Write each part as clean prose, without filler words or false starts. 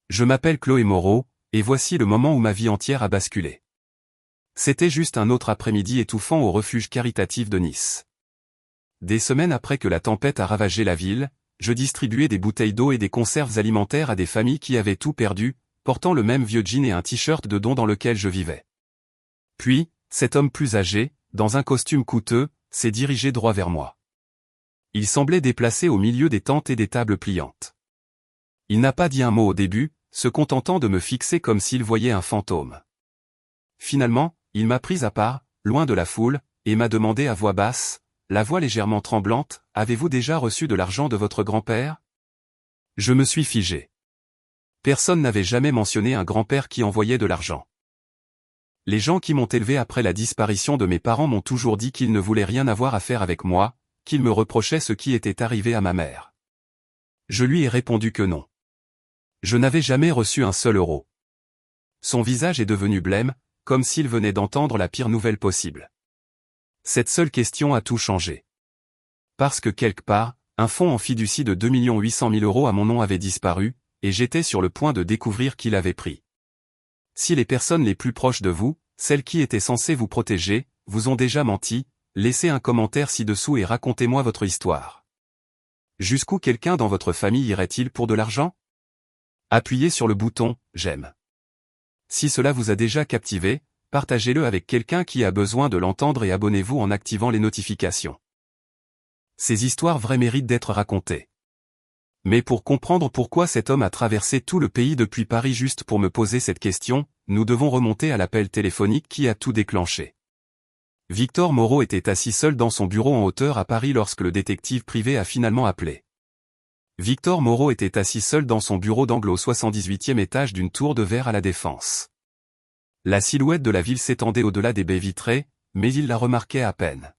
Je m'appelle Chloé Moreau, et voici le moment où ma vie entière a basculé. C'était juste un autre après-midi étouffant au refuge caritatif de Nice. Des semaines après que la tempête a ravagé la ville, je distribuais des bouteilles d'eau et des conserves alimentaires à des familles qui avaient tout perdu, portant le même vieux jean et un t-shirt de don dans lequel je vivais. Puis, cet homme plus âgé, dans un costume coûteux, s'est dirigé droit vers moi. Il semblait déplacé au milieu des tentes et des tables pliantes. Il n'a pas dit un mot au début, se contentant de me fixer comme s'il voyait un fantôme. Finalement, il m'a pris à part, loin de la foule, et m'a demandé à voix basse, la voix légèrement tremblante, « Avez-vous déjà reçu de l'argent de votre grand-père » Je me suis figé. Personne n'avait jamais mentionné un grand-père qui envoyait de l'argent. Les gens qui m'ont élevé après la disparition de mes parents m'ont toujours dit qu'ils ne voulaient rien avoir à faire avec moi, qu'ils me reprochaient ce qui était arrivé à ma mère. Je lui ai répondu que non. Je n'avais jamais reçu un seul euro. Son visage est devenu blême, comme s'il venait d'entendre la pire nouvelle possible. Cette seule question a tout changé. Parce que quelque part, un fonds en fiducie de 2 800 000 € à mon nom avait disparu, et j'étais sur le point de découvrir qui l'avait pris. Si les personnes les plus proches de vous, celles qui étaient censées vous protéger, vous ont déjà menti, laissez un commentaire ci-dessous et racontez-moi votre histoire. Jusqu'où quelqu'un dans votre famille irait-il pour de l'argent ? Appuyez sur le bouton « J'aime ». Si cela vous a déjà captivé, partagez-le avec quelqu'un qui a besoin de l'entendre et abonnez-vous en activant les notifications. Ces histoires vraies méritent d'être racontées. Mais pour comprendre pourquoi cet homme a traversé tout le pays depuis Paris juste pour me poser cette question, nous devons remonter à l'appel téléphonique qui a tout déclenché. Victor Moreau était assis seul dans son bureau en hauteur à Paris lorsque le détective privé a finalement appelé. Victor Moreau était assis seul dans son bureau d'angle au 78e étage d'une tour de verre à La Défense. La silhouette de la ville s'étendait au-delà des baies vitrées, mais il la remarquait à peine.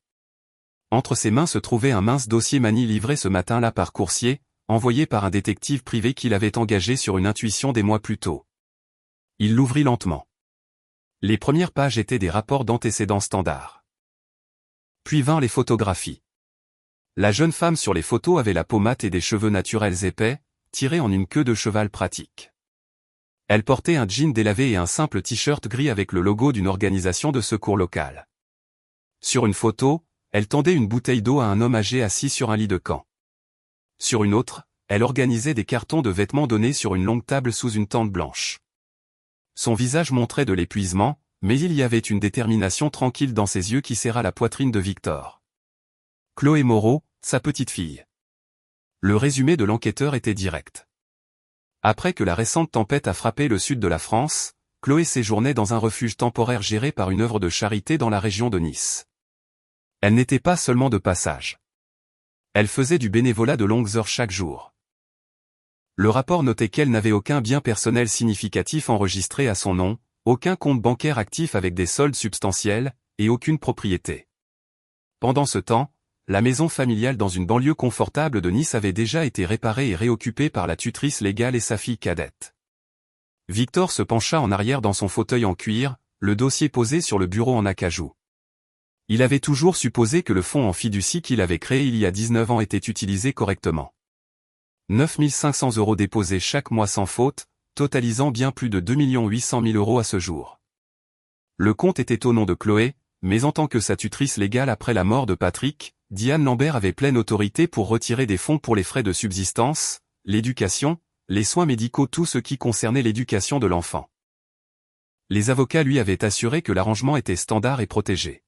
Entre ses mains se trouvait un mince dossier Mani livré ce matin-là par coursier, envoyé par un détective privé qu'il avait engagé sur une intuition des mois plus tôt. Il l'ouvrit lentement. Les premières pages étaient des rapports d'antécédents standards. Puis vinrent les photographies. La jeune femme sur les photos avait la peau mate et des cheveux naturels épais, tirés en une queue de cheval pratique. Elle portait un jean délavé et un simple t-shirt gris avec le logo d'une organisation de secours locale. Sur une photo, elle tendait une bouteille d'eau à un homme âgé assis sur un lit de camp. Sur une autre, elle organisait des cartons de vêtements donnés sur une longue table sous une tente blanche. Son visage montrait de l'épuisement, mais il y avait une détermination tranquille dans ses yeux qui serra la poitrine de Victor. Chloé Moreau, sa petite fille. Le résumé de l'enquêteur était direct. Après que la récente tempête a frappé le sud de la France, Chloé séjournait dans un refuge temporaire géré par une œuvre de charité dans la région de Nice. Elle n'était pas seulement de passage. Elle faisait du bénévolat de longues heures chaque jour. Le rapport notait qu'elle n'avait aucun bien personnel significatif enregistré à son nom, aucun compte bancaire actif avec des soldes substantiels, et aucune propriété. Pendant ce temps, la maison familiale dans une banlieue confortable de Nice avait déjà été réparée et réoccupée par la tutrice légale et sa fille cadette. Victor se pencha en arrière dans son fauteuil en cuir, le dossier posé sur le bureau en acajou. Il avait toujours supposé que le fonds en fiducie qu'il avait créé il y a 19 ans était utilisé correctement. 9 500 € déposés chaque mois sans faute, totalisant bien plus de 2 800 000 € à ce jour. Le compte était au nom de Chloé, mais en tant que sa tutrice légale après la mort de Patrick, Diane Lambert avait pleine autorité pour retirer des fonds pour les frais de subsistance, l'éducation, les soins médicaux, tout ce qui concernait l'éducation de l'enfant. Les avocats lui avaient assuré que l'arrangement était standard et protégé.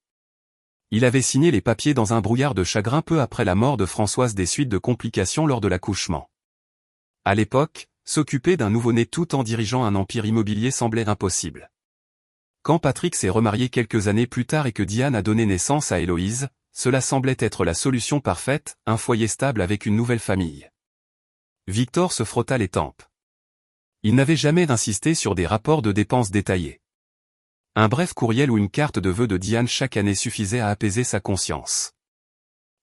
Il avait signé les papiers dans un brouillard de chagrin peu après la mort de Françoise des suites de complications lors de l'accouchement. À l'époque, s'occuper d'un nouveau-né tout en dirigeant un empire immobilier semblait impossible. Quand Patrick s'est remarié quelques années plus tard et que Diane a donné naissance à Héloïse, cela semblait être la solution parfaite, un foyer stable avec une nouvelle famille. Victor se frotta les tempes. Il n'avait jamais insisté sur des rapports de dépenses détaillés. Un bref courriel ou une carte de vœux de Diane chaque année suffisait à apaiser sa conscience.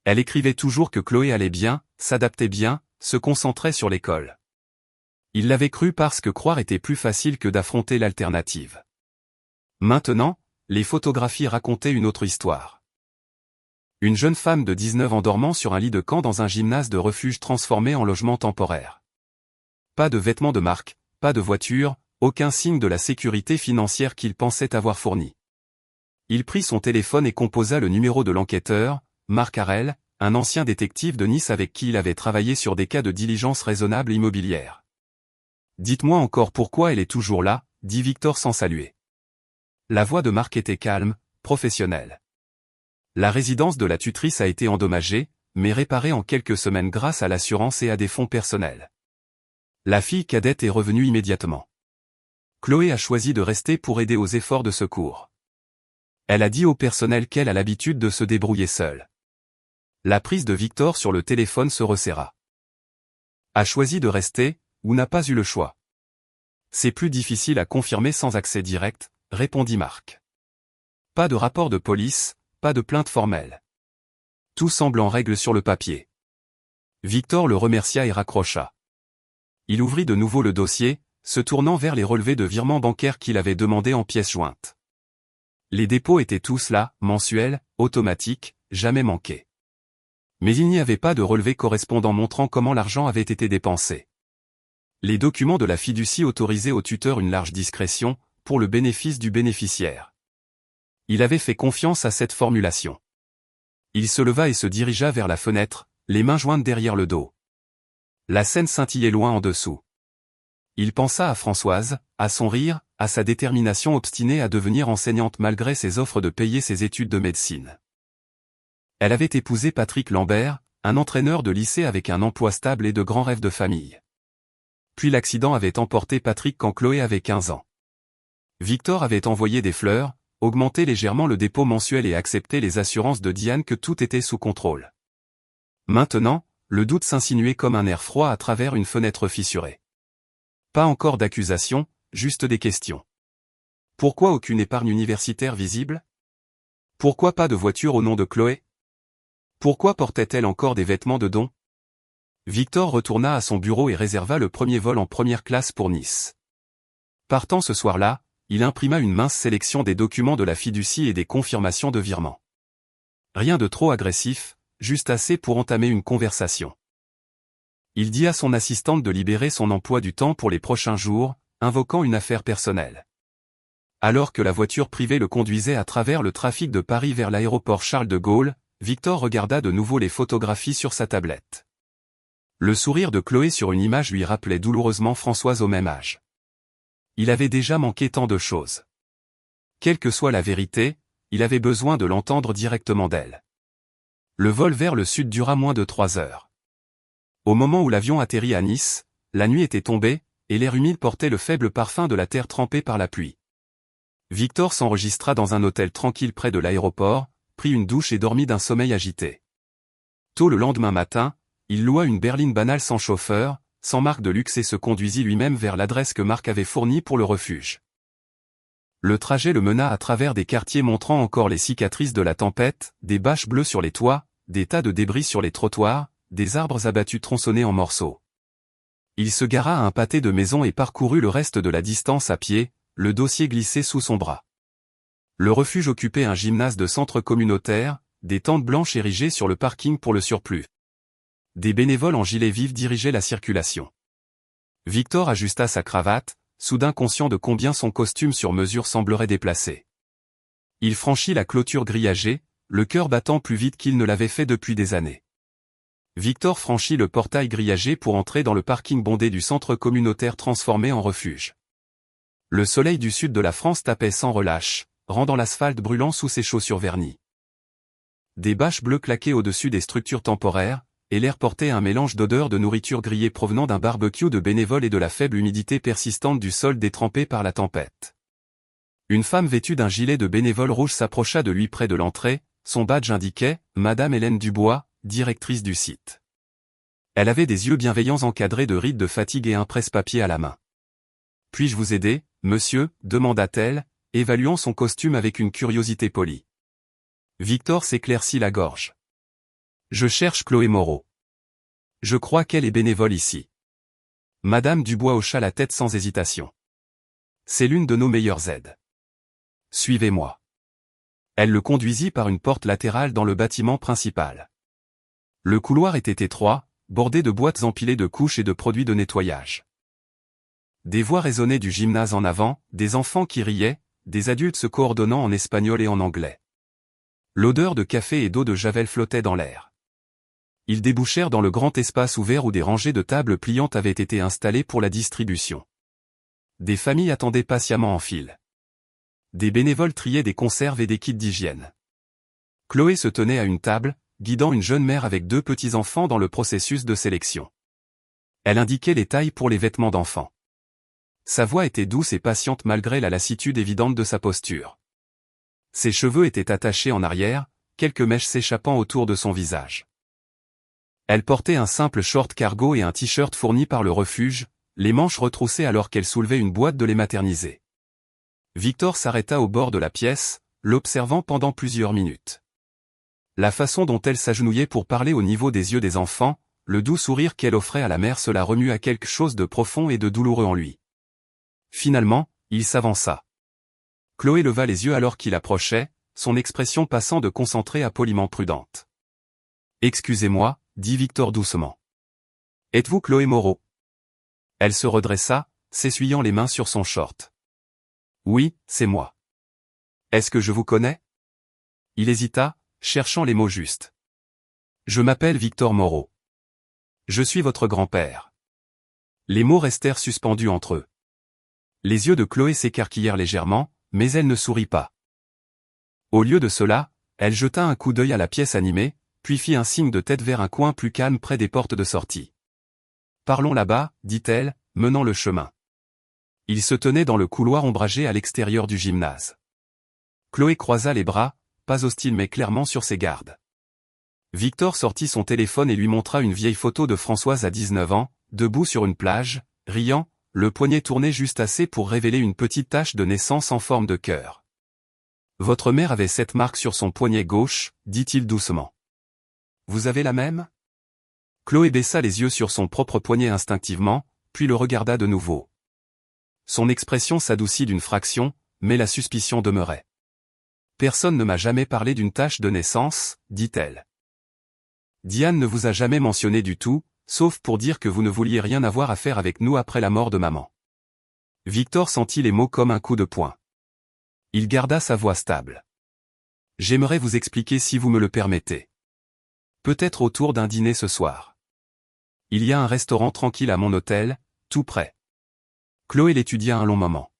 Elle écrivait toujours que Chloé allait bien, s'adaptait bien, se concentrait sur l'école. Il l'avait cru parce que croire était plus facile que d'affronter l'alternative. Maintenant, les photographies racontaient une autre histoire. Une jeune femme de 19 ans dormant sur un lit de camp dans un gymnase de refuge transformé en logement temporaire. Pas de vêtements de marque, pas de voiture, aucun signe de la sécurité financière qu'il pensait avoir fournie. Il prit son téléphone et composa le numéro de l'enquêteur, Marc Harel, un ancien détective de Nice avec qui il avait travaillé sur des cas de diligence raisonnable immobilière. « Dites-moi encore pourquoi elle est toujours là », dit Victor sans saluer. La voix de Marc était calme, professionnelle. La résidence de la tutrice a été endommagée, mais réparée en quelques semaines grâce à l'assurance et à des fonds personnels. La fille cadette est revenue immédiatement. Chloé a choisi de rester pour aider aux efforts de secours. Elle a dit au personnel qu'elle a l'habitude de se débrouiller seule. La prise de Victor sur le téléphone se resserra. A choisi de rester, ou n'a pas eu le choix? C'est plus difficile à confirmer sans accès direct, répondit Marc. Pas de rapport de police, pas de plainte formelle. Tout semble en règle sur le papier. Victor le remercia et raccrocha. Il ouvrit de nouveau le dossier, se tournant vers les relevés de virements bancaires qu'il avait demandés en pièces jointes. Les dépôts étaient tous là, mensuels, automatiques, jamais manqués. Mais il n'y avait pas de relevé correspondant montrant comment l'argent avait été dépensé. Les documents de la fiducie autorisaient au tuteur une large discrétion, pour le bénéfice du bénéficiaire. Il avait fait confiance à cette formulation. Il se leva et se dirigea vers la fenêtre, les mains jointes derrière le dos. La scène scintillait loin en dessous. Il pensa à Françoise, à son rire, à sa détermination obstinée à devenir enseignante malgré ses offres de payer ses études de médecine. Elle avait épousé Patrick Lambert, un entraîneur de lycée avec un emploi stable et de grands rêves de famille. Puis l'accident avait emporté Patrick quand Chloé avait 15 ans. Victor avait envoyé des fleurs, augmenté légèrement le dépôt mensuel et accepté les assurances de Diane que tout était sous contrôle. Maintenant, le doute s'insinuait comme un air froid à travers une fenêtre fissurée. Pas encore d'accusations, juste des questions. Pourquoi aucune épargne universitaire visible? Pourquoi pas de voiture au nom de Chloé? Pourquoi portait-elle encore des vêtements de don? Victor retourna à son bureau et réserva le premier vol en première classe pour Nice. Partant ce soir-là, il imprima une mince sélection des documents de la fiducie et des confirmations de virement. Rien de trop agressif, juste assez pour entamer une conversation. Il dit à son assistante de libérer son emploi du temps pour les prochains jours, invoquant une affaire personnelle. Alors que la voiture privée le conduisait à travers le trafic de Paris vers l'aéroport Charles de Gaulle, Victor regarda de nouveau les photographies sur sa tablette. Le sourire de Chloé sur une image lui rappelait douloureusement Françoise au même âge. Il avait déjà manqué tant de choses. Quelle que soit la vérité, il avait besoin de l'entendre directement d'elle. Le vol vers le sud dura moins de 3 heures. Au moment où l'avion atterrit à Nice, la nuit était tombée, et l'air humide portait le faible parfum de la terre trempée par la pluie. Victor s'enregistra dans un hôtel tranquille près de l'aéroport, prit une douche et dormit d'un sommeil agité. Tôt le lendemain matin, il loua une berline banale sans chauffeur, sans marque de luxe et se conduisit lui-même vers l'adresse que Marc avait fournie pour le refuge. Le trajet le mena à travers des quartiers montrant encore les cicatrices de la tempête, des bâches bleues sur les toits, des tas de débris sur les trottoirs, des arbres abattus tronçonnés en morceaux. Il se gara à un pâté de maison et parcourut le reste de la distance à pied, le dossier glissé sous son bras. Le refuge occupait un gymnase de centre communautaire, des tentes blanches érigées sur le parking pour le surplus. Des bénévoles en gilets vifs dirigeaient la circulation. Victor ajusta sa cravate, soudain conscient de combien son costume sur mesure semblerait déplacé. Il franchit la clôture grillagée, le cœur battant plus vite qu'il ne l'avait fait depuis des années. Victor franchit le portail grillagé pour entrer dans le parking bondé du centre communautaire transformé en refuge. Le soleil du sud de la France tapait sans relâche, rendant l'asphalte brûlant sous ses chaussures vernies. Des bâches bleues claquaient au-dessus des structures temporaires, et l'air portait un mélange d'odeurs de nourriture grillée provenant d'un barbecue de bénévoles et de la faible humidité persistante du sol détrempé par la tempête. Une femme vêtue d'un gilet de bénévole rouge s'approcha de lui près de l'entrée, son badge indiquait « Madame Hélène Dubois, directrice du site ». Elle avait des yeux bienveillants encadrés de rides de fatigue et un presse-papier à la main. « Puis-je vous aider, monsieur ?» demanda-t-elle, évaluant son costume avec une curiosité polie. Victor s'éclaircit la gorge. « Je cherche Chloé Moreau. Je crois qu'elle est bénévole ici. » Madame Dubois hocha la tête sans hésitation. « C'est l'une de nos meilleures aides. Suivez-moi. » Elle le conduisit par une porte latérale dans le bâtiment principal. Le couloir était étroit, bordé de boîtes empilées de couches et de produits de nettoyage. Des voix résonnaient du gymnase en avant, des enfants qui riaient, des adultes se coordonnant en espagnol et en anglais. L'odeur de café et d'eau de javel flottait dans l'air. Ils débouchèrent dans le grand espace ouvert où des rangées de tables pliantes avaient été installées pour la distribution. Des familles attendaient patiemment en file. Des bénévoles triaient des conserves et des kits d'hygiène. Chloé se tenait à une table, guidant une jeune mère avec 2 petits-enfants dans le processus de sélection. Elle indiquait les tailles pour les vêtements d'enfants. Sa voix était douce et patiente malgré la lassitude évidente de sa posture. Ses cheveux étaient attachés en arrière, quelques mèches s'échappant autour de son visage. Elle portait un simple short cargo et un t-shirt fourni par le refuge, les manches retroussées alors qu'elle soulevait une boîte de lait maternisé. Victor s'arrêta au bord de la pièce, l'observant pendant plusieurs minutes. La façon dont elle s'agenouillait pour parler au niveau des yeux des enfants, le doux sourire qu'elle offrait à la mère, cela remua quelque chose de profond et de douloureux en lui. Finalement, il s'avança. Chloé leva les yeux alors qu'il approchait, son expression passant de concentrée à poliment prudente. « Excusez-moi, » dit Victor doucement. « Êtes-vous Chloé Moreau ?» Elle se redressa, s'essuyant les mains sur son short. « Oui, c'est moi. »« Est-ce que je vous connais ?» Il hésita, cherchant les mots justes. « Je m'appelle Victor Moreau. Je suis votre grand-père. » Les mots restèrent suspendus entre eux. Les yeux de Chloé s'écarquillèrent légèrement, mais elle ne sourit pas. Au lieu de cela, elle jeta un coup d'œil à la pièce animée, puis fit un signe de tête vers un coin plus calme près des portes de sortie. « Parlons là-bas, » dit-elle, menant le chemin. Il se tenait dans le couloir ombragé à l'extérieur du gymnase. Chloé croisa les bras, pas hostile mais clairement sur ses gardes. Victor sortit son téléphone et lui montra une vieille photo de Françoise à 19 ans, debout sur une plage, riant, le poignet tourné juste assez pour révéler une petite tache de naissance en forme de cœur. « Votre mère avait cette marque sur son poignet gauche, » dit-il doucement. « Vous avez la même ?» Chloé baissa les yeux sur son propre poignet instinctivement, puis le regarda de nouveau. Son expression s'adoucit d'une fraction, mais la suspicion demeurait. « Personne ne m'a jamais parlé d'une tache de naissance, » dit-elle. « Diane ne vous a jamais mentionné du tout, sauf pour dire que vous ne vouliez rien avoir à faire avec nous après la mort de maman. » Victor sentit les mots comme un coup de poing. Il garda sa voix stable. « J'aimerais vous expliquer si vous me le permettez. Peut-être autour d'un dîner ce soir. Il y a un restaurant tranquille à mon hôtel, tout près. » Chloé l'étudia un long moment.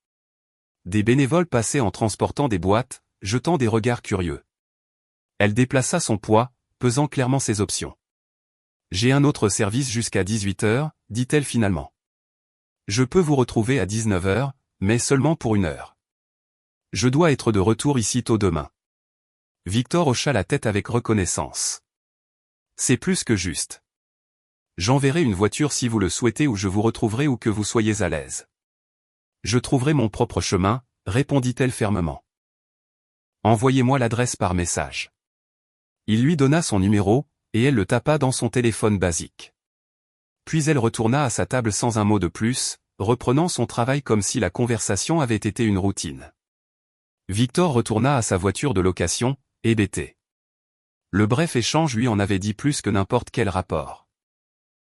Des bénévoles passaient en transportant des boîtes, jetant des regards curieux. Elle déplaça son poids, pesant clairement ses options. « J'ai un autre service jusqu'à 18h, » dit-elle finalement. « Je peux vous retrouver à 19h, mais seulement pour 1 heure. Je dois être de retour ici tôt demain. » Victor hocha la tête avec reconnaissance. « C'est plus que juste. J'enverrai une voiture si vous le souhaitez ou je vous retrouverai où que vous soyez à l'aise. Je trouverai mon propre chemin, » répondit-elle fermement. « Envoyez-moi l'adresse par message. » Il lui donna son numéro, et elle le tapa dans son téléphone basique. Puis elle retourna à sa table sans un mot de plus, reprenant son travail comme si la conversation avait été une routine. Victor retourna à sa voiture de location, hébété. Le bref échange lui en avait dit plus que n'importe quel rapport.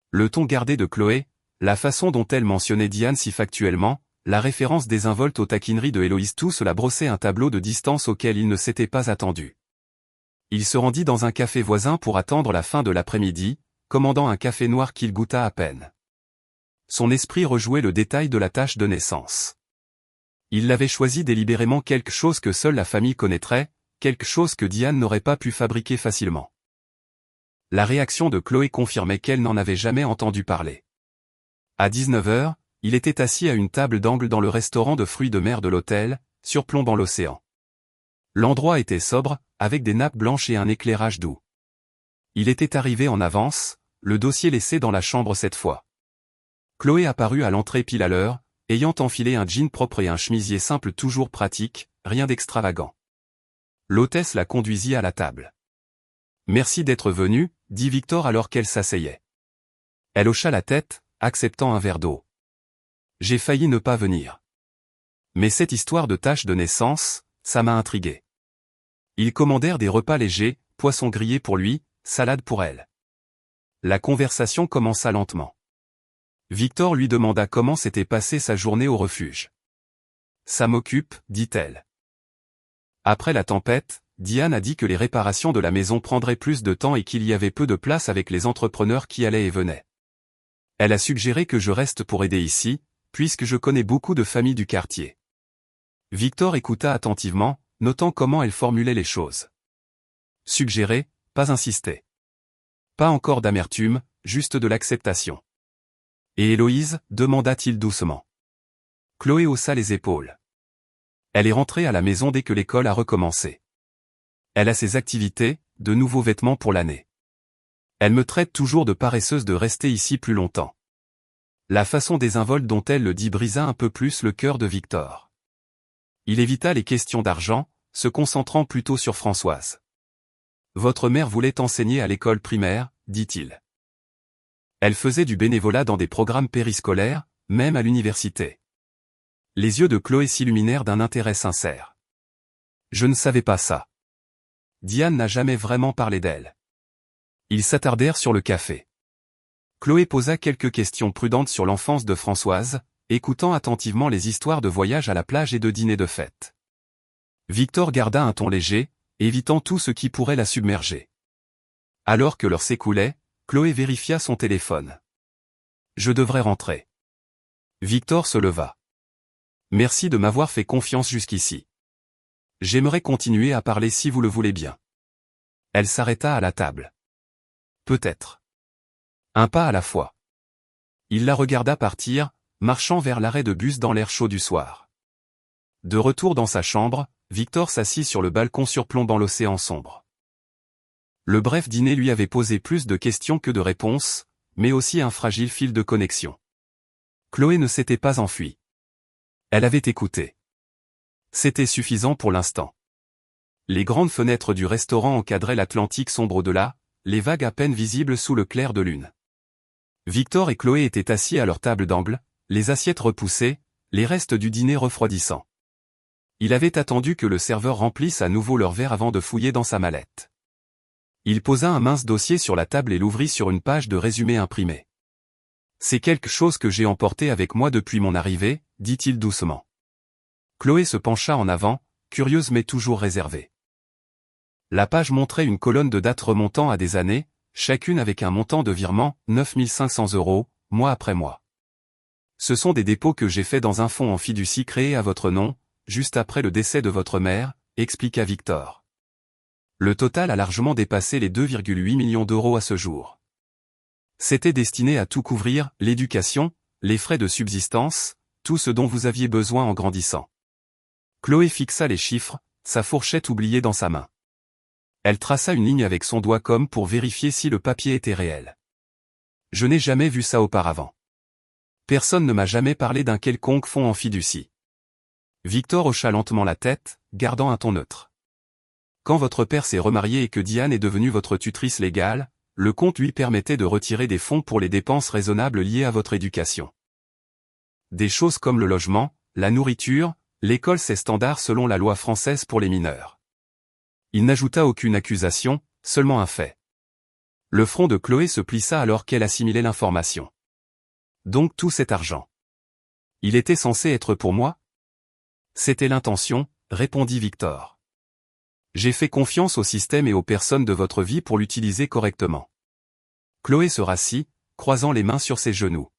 Le ton gardé de Chloé, la façon dont elle mentionnait Diane si factuellement, la référence désinvolte aux taquineries de Héloïse, tout cela brossait un tableau de distance auquel il ne s'était pas attendu. Il se rendit dans un café voisin pour attendre la fin de l'après-midi, commandant un café noir qu'il goûta à peine. Son esprit rejouait le détail de la tache de naissance. Il l'avait choisi délibérément, quelque chose que seule la famille connaîtrait, quelque chose que Diane n'aurait pas pu fabriquer facilement. La réaction de Chloé confirmait qu'elle n'en avait jamais entendu parler. À 19h, il était assis à une table d'angle dans le restaurant de fruits de mer de l'hôtel, surplombant l'océan. L'endroit était sobre, avec des nappes blanches et un éclairage doux. Il était arrivé en avance, le dossier laissé dans la chambre cette fois. Chloé apparut à l'entrée pile à l'heure, ayant enfilé un jean propre et un chemisier simple toujours pratique, rien d'extravagant. L'hôtesse la conduisit à la table. « Merci d'être venu, » dit Victor alors qu'elle s'asseyait. Elle hocha la tête, acceptant un verre d'eau. « J'ai failli ne pas venir. Mais cette histoire de tache de naissance, ça m'a intrigué. » Ils commandèrent des repas légers, poisson grillé pour lui, salade pour elle. La conversation commença lentement. Victor lui demanda comment s'était passée sa journée au refuge. Ça m'occupe, dit-elle. Après la tempête, Diane a dit que les réparations de la maison prendraient plus de temps et qu'il y avait peu de place avec les entrepreneurs qui allaient et venaient. Elle a suggéré que je reste pour aider ici, puisque je connais beaucoup de familles du quartier. Victor écouta attentivement, notant comment elle formulait les choses. Suggérer, pas insister. Pas encore d'amertume, juste de l'acceptation. Et Héloïse, demanda-t-il doucement. Chloé haussa les épaules. Elle est rentrée à la maison dès que l'école a recommencé. Elle a ses activités, de nouveaux vêtements pour l'année. Elle me traite toujours de paresseuse de rester ici plus longtemps. La façon désinvolte dont elle le dit brisa un peu plus le cœur de Victor. Il évita les questions d'argent, se concentrant plutôt sur Françoise. Votre mère voulait enseigner à l'école primaire, dit-il. Elle faisait du bénévolat dans des programmes périscolaires, même à l'université. Les yeux de Chloé s'illuminèrent d'un intérêt sincère. Je ne savais pas ça. Diane n'a jamais vraiment parlé d'elle. Ils s'attardèrent sur le café. Chloé posa quelques questions prudentes sur l'enfance de Françoise, écoutant attentivement les histoires de voyages à la plage et de dîners de fête. Victor garda un ton léger, évitant tout ce qui pourrait la submerger. Alors que l'heure s'écoulait, Chloé vérifia son téléphone. Je devrais rentrer. Victor se leva. Merci de m'avoir fait confiance jusqu'ici. J'aimerais continuer à parler si vous le voulez bien. Elle s'arrêta à la table. Peut-être. Un pas à la fois. Il la regarda partir, marchant vers l'arrêt de bus dans l'air chaud du soir. De retour dans sa chambre, Victor s'assit sur le balcon surplombant l'océan sombre. Le bref dîner lui avait posé plus de questions que de réponses, mais aussi un fragile fil de connexion. Chloé ne s'était pas enfuie. Elle avait écouté. C'était suffisant pour l'instant. Les grandes fenêtres du restaurant encadraient l'Atlantique sombre au-delà, les vagues à peine visibles sous le clair de lune. Victor et Chloé étaient assis à leur table d'angle, les assiettes repoussées, les restes du dîner refroidissants. Il avait attendu que le serveur remplisse à nouveau leur verre avant de fouiller dans sa mallette. Il posa un mince dossier sur la table et l'ouvrit sur une page de résumé imprimé. C'est quelque chose que j'ai emporté avec moi depuis mon arrivée, dit-il doucement. Chloé se pencha en avant, curieuse mais toujours réservée. La page montrait une colonne de dates remontant à des années, chacune avec un montant de virement, 9 500 €, mois après mois. Ce sont des dépôts que j'ai faits dans un fonds en fiducie créé à votre nom, juste après le décès de votre mère, expliqua Victor. Le total a largement dépassé les 2,8 millions d'euros à ce jour. C'était destiné à tout couvrir, l'éducation, les frais de subsistance, tout ce dont vous aviez besoin en grandissant. Chloé fixa les chiffres, sa fourchette oubliée dans sa main. Elle traça une ligne avec son doigt comme pour vérifier si le papier était réel. Je n'ai jamais vu ça auparavant. Personne ne m'a jamais parlé d'un quelconque fonds en fiducie. Victor hocha lentement la tête, gardant un ton neutre. Quand votre père s'est remarié et que Diane est devenue votre tutrice légale, le compte lui permettait de retirer des fonds pour les dépenses raisonnables liées à votre éducation. Des choses comme le logement, la nourriture, l'école, c'est standard selon la loi française pour les mineurs. Il n'ajouta aucune accusation, seulement un fait. Le front de Chloé se plissa alors qu'elle assimilait l'information. Donc tout cet argent. Il était censé être pour moi? C'était l'intention, répondit Victor. J'ai fait confiance au système et aux personnes de votre vie pour l'utiliser correctement. Chloé se rassit, croisant les mains sur ses genoux.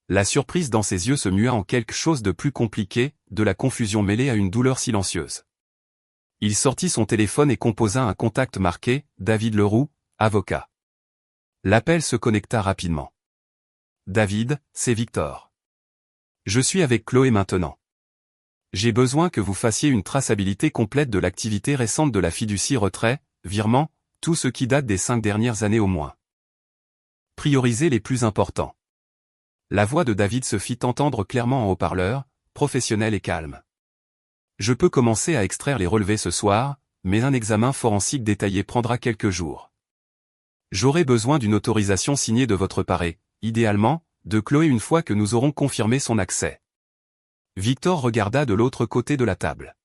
La surprise dans ses yeux se mua en quelque chose de plus compliqué, de la confusion mêlée à une douleur silencieuse. Il sortit son téléphone et composa un contact marqué « David Leroux, avocat ». L'appel se connecta rapidement. « David, c'est Victor. Je suis avec Chloé maintenant. J'ai besoin que vous fassiez une traçabilité complète de l'activité récente de la fiducie retrait, virement, tout ce qui date des 5 dernières années au moins. Priorisez les plus importants. » La voix de David se fit entendre clairement en haut-parleur, professionnelle et calme. Je peux commencer à extraire les relevés ce soir, mais un examen forensique détaillé prendra quelques jours. J'aurai besoin d'une autorisation signée de votre part et, idéalement, de Chloé une fois que nous aurons confirmé son accès. Victor regarda de l'autre côté de la table.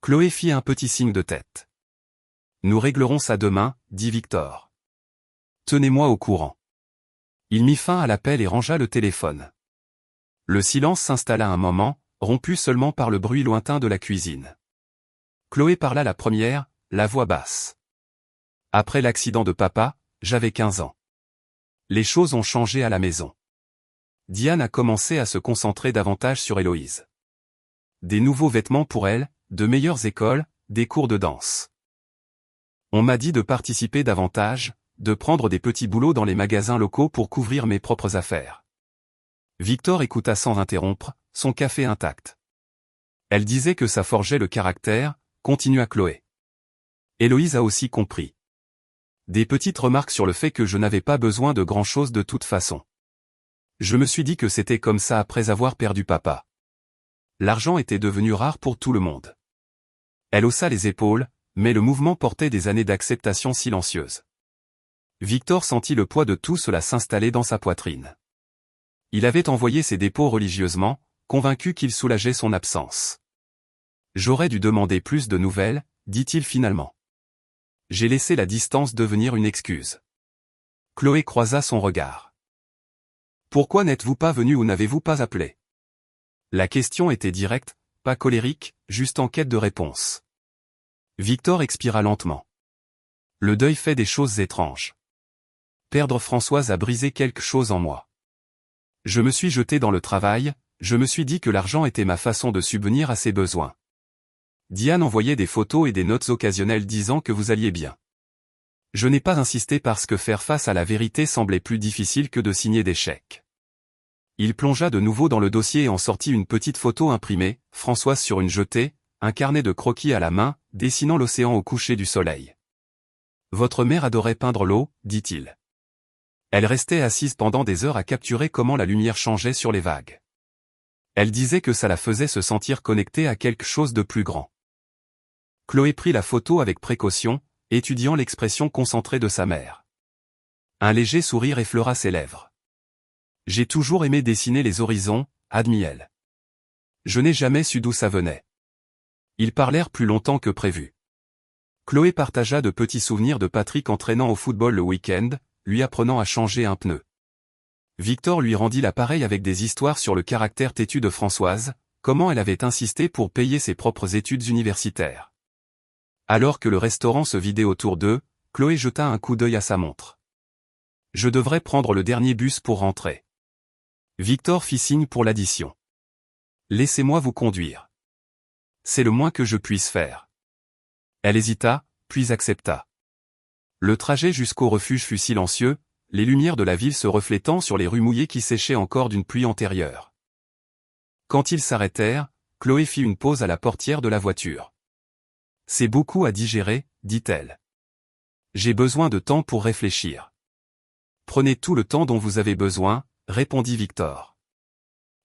Chloé fit un petit signe de tête. Nous réglerons ça demain, dit Victor. Tenez-moi au courant. Il mit fin à l'appel et rangea le téléphone. Le silence s'installa un moment, rompu seulement par le bruit lointain de la cuisine. Chloé parla la première, la voix basse. Après l'accident de papa, j'avais 15 ans. Les choses ont changé à la maison. Diane a commencé à se concentrer davantage sur Héloïse. Des nouveaux vêtements pour elle, de meilleures écoles, des cours de danse. On m'a dit de participer davantage, de prendre des petits boulots dans les magasins locaux pour couvrir mes propres affaires. Victor écouta sans interrompre, son café intact. Elle disait que ça forgeait le caractère, continua Chloé. Héloïse a aussi compris. Des petites remarques sur le fait que je n'avais pas besoin de grand-chose de toute façon. Je me suis dit que c'était comme ça après avoir perdu papa. L'argent était devenu rare pour tout le monde. Elle haussa les épaules, mais le mouvement portait des années d'acceptation silencieuse. Victor sentit le poids de tout cela s'installer dans sa poitrine. Il avait envoyé ses dépôts religieusement, convaincu qu'il soulageait son absence. J'aurais dû demander plus de nouvelles, dit-il finalement. J'ai laissé la distance devenir une excuse. Chloé croisa son regard. Pourquoi n'êtes-vous pas venu ou n'avez-vous pas appelé? La question était directe, pas colérique, juste en quête de réponse. Victor expira lentement. Le deuil fait des choses étranges. Perdre Françoise a brisé quelque chose en moi. Je me suis jeté dans le travail, je me suis dit que l'argent était ma façon de subvenir à ses besoins. Diane envoyait des photos et des notes occasionnelles disant que vous alliez bien. Je n'ai pas insisté parce que faire face à la vérité semblait plus difficile que de signer des chèques. Il plongea de nouveau dans le dossier et en sortit une petite photo imprimée, Françoise sur une jetée, un carnet de croquis à la main, dessinant l'océan au coucher du soleil. Votre mère adorait peindre l'eau, dit-il. Elle restait assise pendant des heures à capturer comment la lumière changeait sur les vagues. Elle disait que ça la faisait se sentir connectée à quelque chose de plus grand. Chloé prit la photo avec précaution, étudiant l'expression concentrée de sa mère. Un léger sourire effleura ses lèvres. J'ai toujours aimé dessiner les horizons, admit-elle. Je n'ai jamais su d'où ça venait. Ils parlèrent plus longtemps que prévu. Chloé partagea de petits souvenirs de Patrick entraînant au football le week-end, lui apprenant à changer un pneu. Victor lui rendit l'appareil avec des histoires sur le caractère têtu de Françoise, comment elle avait insisté pour payer ses propres études universitaires. Alors que le restaurant se vidait autour d'eux, Chloé jeta un coup d'œil à sa montre. Je devrais prendre le dernier bus pour rentrer. Victor fit signe pour l'addition. Laissez-moi vous conduire. C'est le moins que je puisse faire. Elle hésita, puis accepta. Le trajet jusqu'au refuge fut silencieux, les lumières de la ville se reflétant sur les rues mouillées qui séchaient encore d'une pluie antérieure. Quand ils s'arrêtèrent, Chloé fit une pause à la portière de la voiture. C'est beaucoup à digérer, dit-elle. J'ai besoin de temps pour réfléchir. Prenez tout le temps dont vous avez besoin, répondit Victor.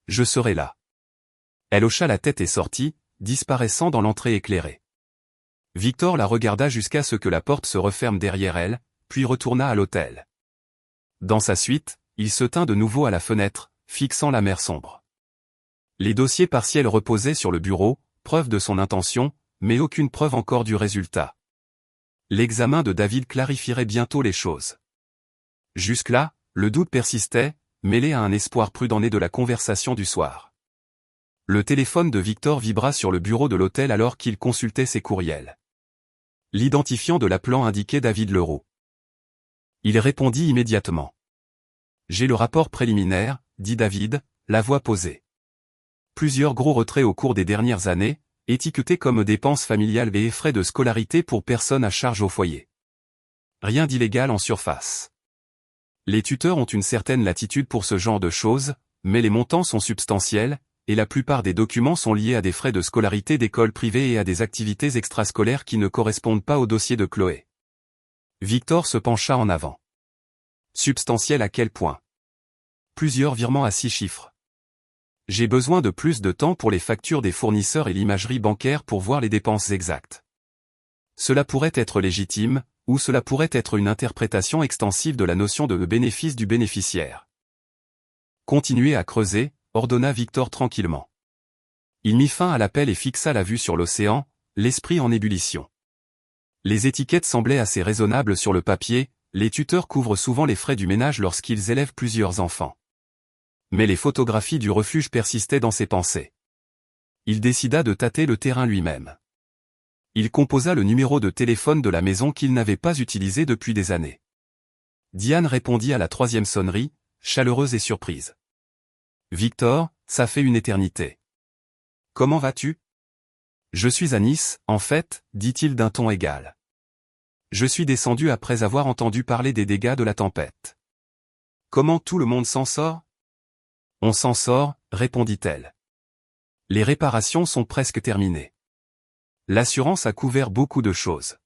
Je serai là. Elle hocha la tête et sortit, disparaissant dans l'entrée éclairée. Victor la regarda jusqu'à ce que la porte se referme derrière elle, puis retourna à l'hôtel. Dans sa suite, il se tint de nouveau à la fenêtre, fixant la mer sombre. Les dossiers partiels reposaient sur le bureau, preuve de son intention, mais aucune preuve encore du résultat. L'examen de David clarifierait bientôt les choses. Jusque-là, le doute persistait, mêlé à un espoir prudent né de la conversation du soir. Le téléphone de Victor vibra sur le bureau de l'hôtel alors qu'il consultait ses courriels. L'identifiant de l'appelant indiquait David Leroux. Il répondit immédiatement. J'ai le rapport préliminaire, dit David, la voix posée. Plusieurs gros retraits au cours des dernières années, étiquetés comme dépenses familiales et frais de scolarité pour personnes à charge au foyer. Rien d'illégal en surface. Les tuteurs ont une certaine latitude pour ce genre de choses, mais les montants sont substantiels, et la plupart des documents sont liés à des frais de scolarité d'écoles privées et à des activités extrascolaires qui ne correspondent pas au dossier de Chloé. Victor se pencha en avant. Substantiel à quel point? Plusieurs virements à 6 chiffres. J'ai besoin de plus de temps pour les factures des fournisseurs et l'imagerie bancaire pour voir les dépenses exactes. Cela pourrait être légitime, ou cela pourrait être une interprétation extensive de la notion de bénéfice du bénéficiaire. Continuez à creuser, ordonna Victor tranquillement. Il mit fin à l'appel et fixa la vue sur l'océan, l'esprit en ébullition. Les étiquettes semblaient assez raisonnables sur le papier, les tuteurs couvrent souvent les frais du ménage lorsqu'ils élèvent plusieurs enfants. Mais les photographies du refuge persistaient dans ses pensées. Il décida de tâter le terrain lui-même. Il composa le numéro de téléphone de la maison qu'il n'avait pas utilisé depuis des années. Diane répondit à la 3e sonnerie, chaleureuse et surprise. « Victor, ça fait une éternité. Comment vas-tu ? Je suis à Nice, en fait, dit-il d'un ton égal. Je suis descendu après avoir entendu parler des dégâts de la tempête. Comment tout le monde s'en sort ? On s'en sort, répondit-elle. Les réparations sont presque terminées. L'assurance a couvert beaucoup de choses.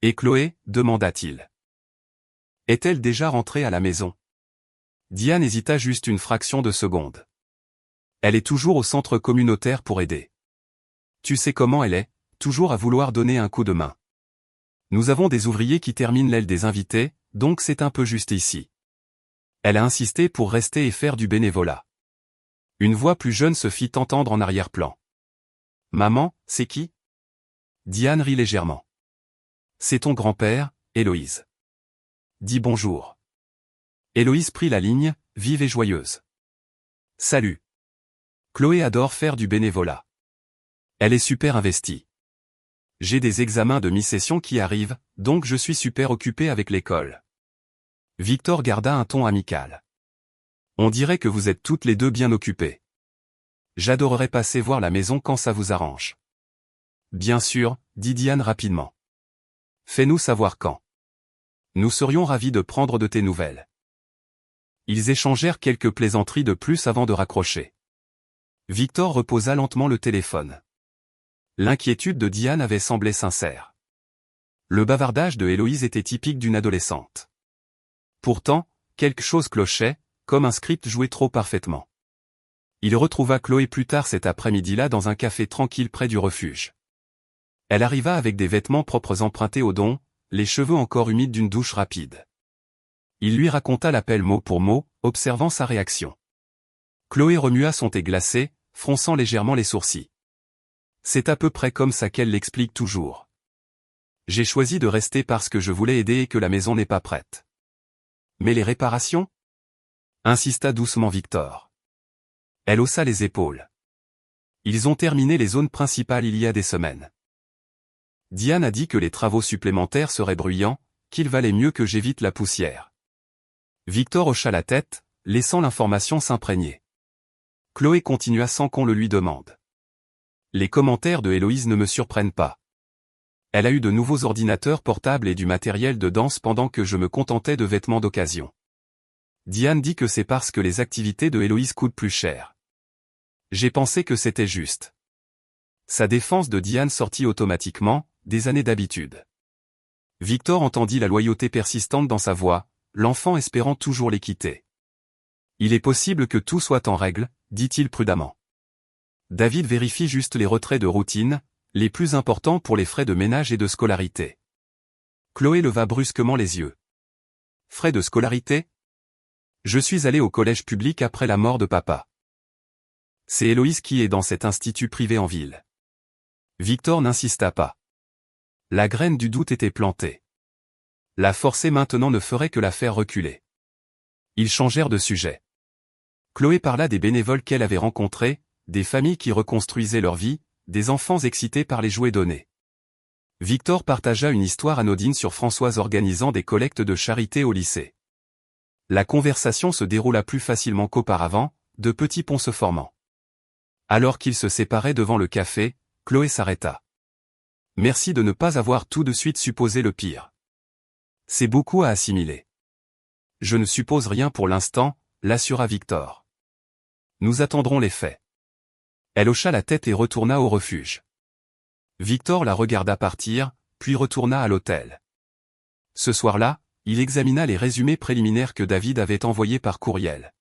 Et Chloé, demanda-t-il. Est-elle déjà rentrée à la maison ? Diane hésita juste une fraction de seconde. Elle est toujours au centre communautaire pour aider. Tu sais comment elle est, toujours à vouloir donner un coup de main. Nous avons des ouvriers qui terminent l'aile des invités, donc c'est un peu juste ici. Elle a insisté pour rester et faire du bénévolat. Une voix plus jeune se fit entendre en arrière-plan. Maman, c'est qui ? Diane rit légèrement. C'est ton grand-père, Héloïse. Dis bonjour. Héloïse prit la ligne, vive et joyeuse. Salut. Chloé adore faire du bénévolat. Elle est super investie. J'ai des examens de mi-session qui arrivent, donc je suis super occupé avec l'école. Victor garda un ton amical. On dirait que vous êtes toutes les deux bien occupées. J'adorerais passer voir la maison quand ça vous arrange. Bien sûr, dit Diane rapidement. Fais-nous savoir quand. Nous serions ravis de prendre de tes nouvelles. Ils échangèrent quelques plaisanteries de plus avant de raccrocher. Victor reposa lentement le téléphone. L'inquiétude de Diane avait semblé sincère. Le bavardage de Héloïse était typique d'une adolescente. Pourtant, quelque chose clochait, comme un script joué trop parfaitement. Il retrouva Chloé plus tard cet après-midi-là dans un café tranquille près du refuge. Elle arriva avec des vêtements propres empruntés au don, les cheveux encore humides d'une douche rapide. Il lui raconta l'appel mot pour mot, observant sa réaction. Chloé remua son thé glacé, fronçant légèrement les sourcils. C'est à peu près comme ça qu'elle l'explique toujours. J'ai choisi de rester parce que je voulais aider et que la maison n'est pas prête. Mais les réparations ? Insista doucement Victor. Elle haussa les épaules. Ils ont terminé les zones principales il y a des semaines. Diane a dit que les travaux supplémentaires seraient bruyants, qu'il valait mieux que j'évite la poussière. Victor hocha la tête, laissant l'information s'imprégner. Chloé continua sans qu'on le lui demande. Les commentaires de Héloïse ne me surprennent pas. Elle a eu de nouveaux ordinateurs portables et du matériel de danse pendant que je me contentais de vêtements d'occasion. Diane dit que c'est parce que les activités de Héloïse coûtent plus cher. J'ai pensé que c'était juste. Sa défense de Diane sortit automatiquement, des années d'habitude. Victor entendit la loyauté persistante dans sa voix, l'enfant espérant toujours les quitter. Il est possible que tout soit en règle, dit-il prudemment. David vérifie juste les retraits de routine, les plus importants pour les frais de ménage et de scolarité. Chloé leva brusquement les yeux. Frais de scolarité ? Je suis allé au collège public après la mort de papa. C'est Héloïse qui est dans cet institut privé en ville. Victor n'insista pas. La graine du doute était plantée. La forcer maintenant ne ferait que la faire reculer. Ils changèrent de sujet. Chloé parla des bénévoles qu'elle avait rencontrés, des familles qui reconstruisaient leur vie, des enfants excités par les jouets donnés. Victor partagea une histoire anodine sur Françoise organisant des collectes de charité au lycée. La conversation se déroula plus facilement qu'auparavant, de petits ponts se formant. Alors qu'ils se séparaient devant le café, Chloé s'arrêta. Merci de ne pas avoir tout de suite supposé le pire. C'est beaucoup à assimiler. Je ne suppose rien pour l'instant, l'assura Victor. Nous attendrons les faits. Elle hocha la tête et retourna au refuge. Victor la regarda partir, puis retourna à l'hôtel. Ce soir-là, il examina les résumés préliminaires que David avait envoyés par courriel.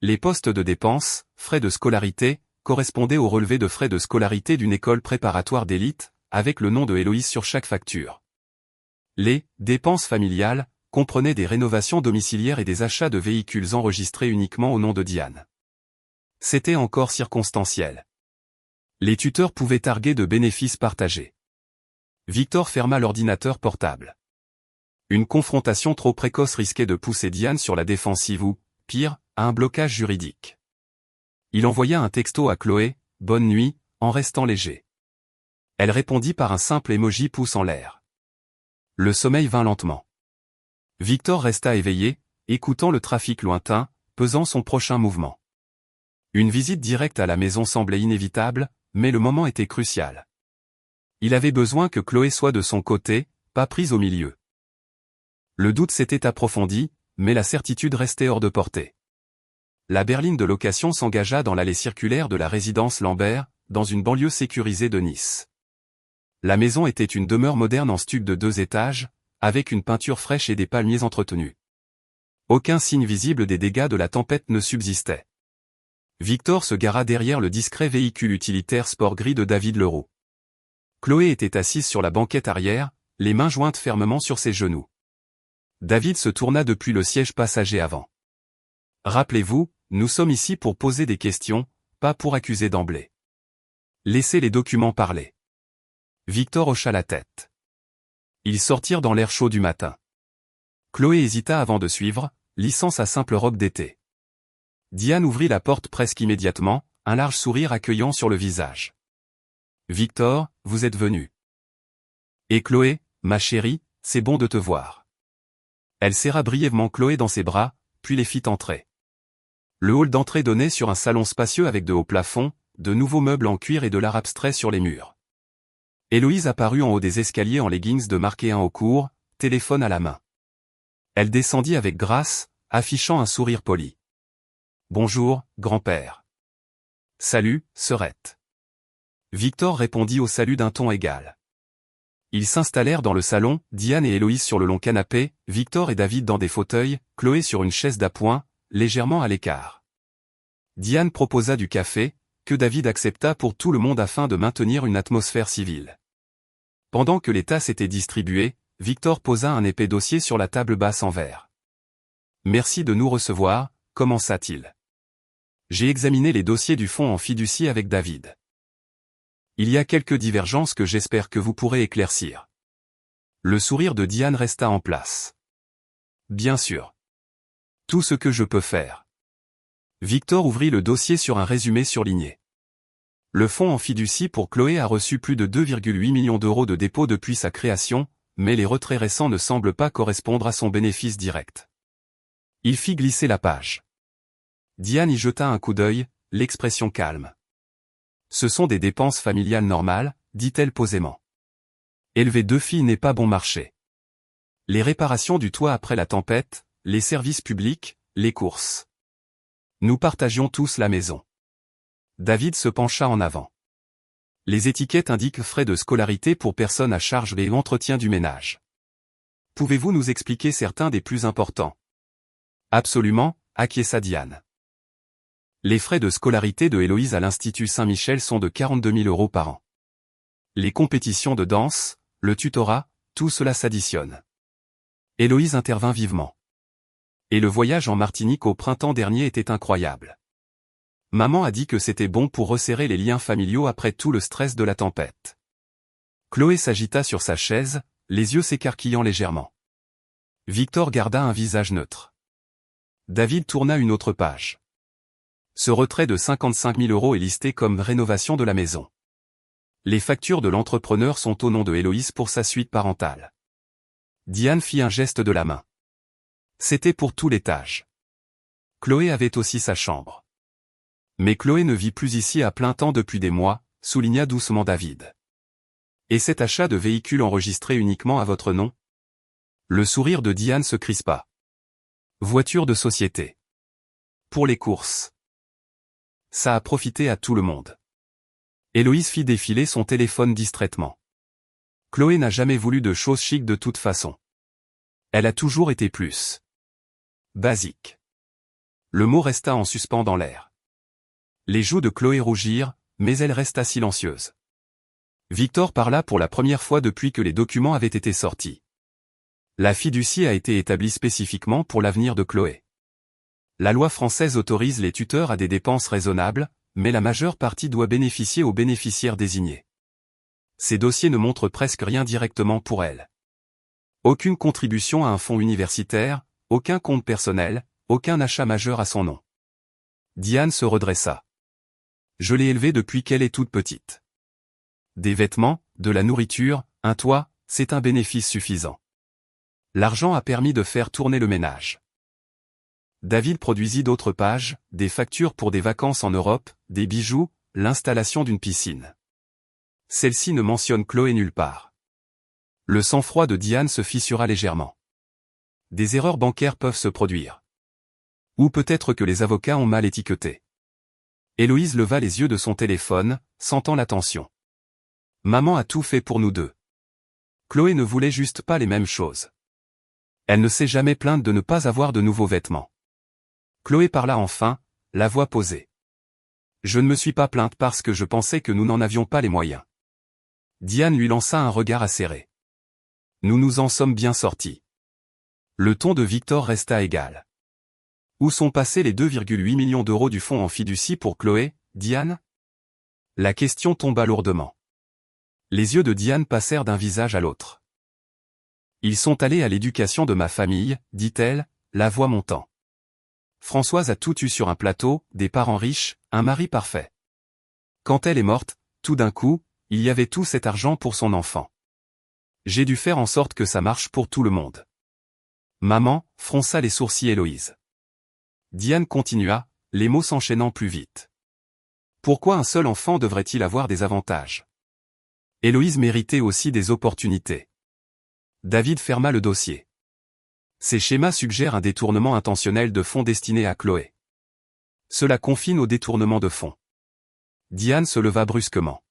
Les postes de dépenses, frais de scolarité, correspondaient au relevé de frais de scolarité d'une école préparatoire d'élite, avec le nom de Héloïse sur chaque facture. Les dépenses familiales comprenaient des rénovations domiciliaires et des achats de véhicules enregistrés uniquement au nom de Diane. C'était encore circonstanciel. Les tuteurs pouvaient targuer de bénéfices partagés. Victor ferma l'ordinateur portable. Une confrontation trop précoce risquait de pousser Diane sur la défensive ou, pire, à un blocage juridique. Il envoya un texto à Chloé, « Bonne nuit », en restant léger. Elle répondit par un simple emoji pouce en l'air. Le sommeil vint lentement. Victor resta éveillé, écoutant le trafic lointain, pesant son prochain mouvement. Une visite directe à la maison semblait inévitable, mais le moment était crucial. Il avait besoin que Chloé soit de son côté, pas prise au milieu. Le doute s'était approfondi, mais la certitude restait hors de portée. La berline de location s'engagea dans l'allée circulaire de la résidence Lambert, dans une banlieue sécurisée de Nice. La maison était une demeure moderne en stuc de 2 étages, avec une peinture fraîche et des palmiers entretenus. Aucun signe visible des dégâts de la tempête ne subsistait. Victor se gara derrière le discret véhicule utilitaire sport gris de David Leroux. Chloé était assise sur la banquette arrière, les mains jointes fermement sur ses genoux. David se tourna depuis le siège passager avant. « Rappelez-vous, nous sommes ici pour poser des questions, pas pour accuser d'emblée. Laissez les documents parler. » Victor hocha la tête. Ils sortirent dans l'air chaud du matin. Chloé hésita avant de suivre, lissant sa simple robe d'été. Diane ouvrit la porte presque immédiatement, un large sourire accueillant sur le visage. « Victor, vous êtes venu. »« Et Chloé, ma chérie, c'est bon de te voir. » Elle serra brièvement Chloé dans ses bras, puis les fit entrer. Le hall d'entrée donnait sur un salon spacieux avec de hauts plafonds, de nouveaux meubles en cuir et de l'art abstrait sur les murs. Héloïse apparut en haut des escaliers en leggings de marque 1 au court, téléphone à la main. Elle descendit avec grâce, affichant un sourire poli. « Bonjour, grand-père. »« Salut, sœurette. » Victor répondit au salut d'un ton égal. Ils s'installèrent dans le salon, Diane et Héloïse sur le long canapé, Victor et David dans des fauteuils, Chloé sur une chaise d'appoint, légèrement à l'écart. Diane proposa du café, que David accepta pour tout le monde afin de maintenir une atmosphère civile. Pendant que les tasses étaient distribuées, Victor posa un épais dossier sur la table basse en verre. « Merci de nous recevoir », commença-t-il. « J'ai examiné les dossiers du fonds en fiducie avec David. Il y a quelques divergences que j'espère que vous pourrez éclaircir. » Le sourire de Diane resta en place. « Bien sûr. Tout ce que je peux faire. » Victor ouvrit le dossier sur un résumé surligné. Le fonds en fiducie pour Chloé a reçu plus de 2,8 millions d'euros de dépôts depuis sa création, mais les retraits récents ne semblent pas correspondre à son bénéfice direct. Il fit glisser la page. Diane y jeta un coup d'œil, l'expression calme. « Ce sont des dépenses familiales normales, dit-elle posément. Élever 2 filles n'est pas bon marché. Les réparations du toit après la tempête, les services publics, les courses. Nous partagions tous la maison. » David se pencha en avant. Les étiquettes indiquent frais de scolarité pour personnes à charge et entretien du ménage. Pouvez-vous nous expliquer certains des plus importants? Absolument, acquiesça Diane. Les frais de scolarité de Héloïse à l'Institut Saint-Michel sont de 42 000 euros par an. Les compétitions de danse, le tutorat, tout cela s'additionne. Héloïse intervint vivement. Et le voyage en Martinique au printemps dernier était incroyable. Maman a dit que c'était bon pour resserrer les liens familiaux après tout le stress de la tempête. Chloé s'agita sur sa chaise, les yeux s'écarquillant légèrement. Victor garda un visage neutre. David tourna une autre page. Ce retrait de 55 000 euros est listé comme rénovation de la maison. Les factures de l'entrepreneur sont au nom de Héloïse pour sa suite parentale. Diane fit un geste de la main. C'était pour tout l'étage. Chloé avait aussi sa chambre. Mais Chloé ne vit plus ici à plein temps depuis des mois, souligna doucement David. Et cet achat de véhicule enregistré uniquement à votre nom? Le sourire de Diane se crispa. Voiture de société. Pour les courses. Ça a profité à tout le monde. Héloïse fit défiler son téléphone distraitement. Chloé n'a jamais voulu de choses chics de toute façon. Elle a toujours été plus basique. Le mot resta en suspens dans l'air. Les joues de Chloé rougirent, mais elle resta silencieuse. Victor parla pour la première fois depuis que les documents avaient été sortis. La fiducie a été établie spécifiquement pour l'avenir de Chloé. La loi française autorise les tuteurs à des dépenses raisonnables, mais la majeure partie doit bénéficier aux bénéficiaires désignés. Ces dossiers ne montrent presque rien directement pour elle. Aucune contribution à un fonds universitaire, aucun compte personnel, aucun achat majeur à son nom. Diane se redressa. Je l'ai élevée depuis qu'elle est toute petite. Des vêtements, de la nourriture, un toit, c'est un bénéfice suffisant. L'argent a permis de faire tourner le ménage. David produisit d'autres pages, des factures pour des vacances en Europe, des bijoux, l'installation d'une piscine. Celle-ci ne mentionne Chloé nulle part. Le sang-froid de Diane se fissura légèrement. Des erreurs bancaires peuvent se produire. Ou peut-être que les avocats ont mal étiqueté. Héloïse leva les yeux de son téléphone, sentant la tension. Maman a tout fait pour nous deux. Chloé ne voulait juste pas les mêmes choses. Elle ne s'est jamais plainte de ne pas avoir de nouveaux vêtements. Chloé parla enfin, la voix posée. Je ne me suis pas plainte parce que je pensais que nous n'en avions pas les moyens. Diane lui lança un regard acéré. Nous nous en sommes bien sortis. Le ton de Victor resta égal. Où sont passés les 2,8 millions d'euros du fonds en fiducie pour Chloé, Diane? La question tomba lourdement. Les yeux de Diane passèrent d'un visage à l'autre. Ils sont allés à l'éducation de ma famille, dit-elle, la voix montant. Françoise a tout eu sur un plateau, des parents riches, un mari parfait. Quand elle est morte, tout d'un coup, il y avait tout cet argent pour son enfant. J'ai dû faire en sorte que ça marche pour tout le monde. Maman, fronça les sourcils Héloïse. Diane continua, les mots s'enchaînant plus vite. Pourquoi un seul enfant devrait-il avoir des avantages? Héloïse méritait aussi des opportunités. David ferma le dossier. Ces schémas suggèrent un détournement intentionnel de fonds destinés à Chloé. Cela confine au détournement de fonds. Diane se leva brusquement.